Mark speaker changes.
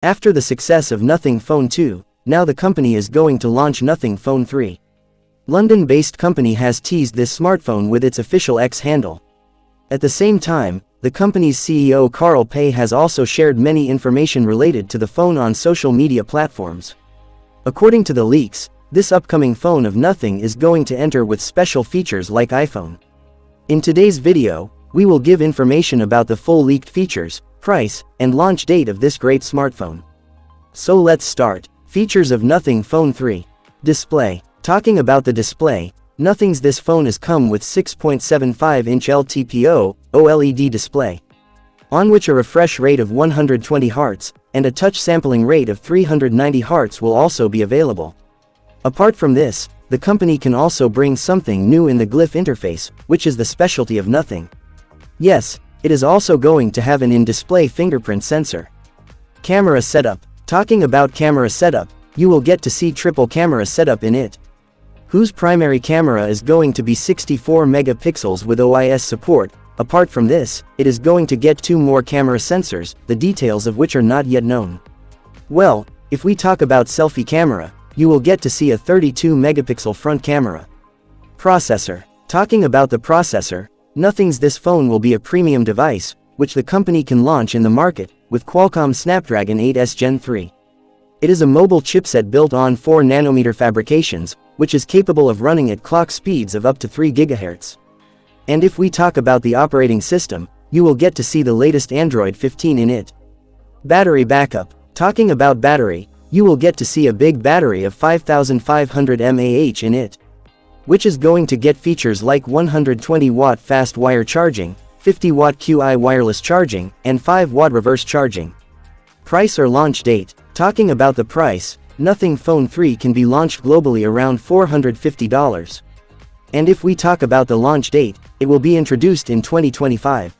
Speaker 1: After the success of Nothing Phone 2, now the company is going to launch Nothing Phone 3. London-based company has teased this smartphone with its official X handle. At the same time, the company's CEO Carl Pei has also shared many information related to the phone on social media platforms. According to the leaks, this upcoming phone of Nothing is going to enter with special features like iPhone. In today's video, we will give information about the full leaked features, price, and launch date of this great smartphone. So let's start. Features of Nothing Phone 3. Display. Talking about the display, Nothing's this phone is come with 6.75-inch LTPO OLED display, on which a refresh rate of 120 Hz, and a touch sampling rate of 390 Hz will also be available. Apart from this, the company can also bring something new in the Glyph interface, which is the specialty of Nothing. Yes, it is also going to have an in-display fingerprint sensor. Camera setup. Talking about camera setup, you will get to see triple camera setup in it, whose primary camera is going to be 64 megapixels with OIS support. Apart from this, it is going to get 2 more camera sensors, the details of which are not yet known. Well, if we talk about selfie camera, you will get to see a 32 megapixel front camera. Processor. Talking about the processor, Nothing's this phone will be a premium device, which the company can launch in the market, with Qualcomm Snapdragon 8s Gen 3. It is a mobile chipset built on 4nm fabrications, which is capable of running at clock speeds of up to 3 GHz. And if we talk about the operating system, you will get to see the latest Android 15 in it. Battery backup. Talking about battery, you will get to see a big battery of 5500 mAh in it, which is going to get features like 120-watt fast wire charging, 50-watt Qi wireless charging, and 5-watt reverse charging. Price or launch date. Talking about the price, Nothing Phone 3 can be launched globally around $450. And if we talk about the launch date, it will be introduced in 2025.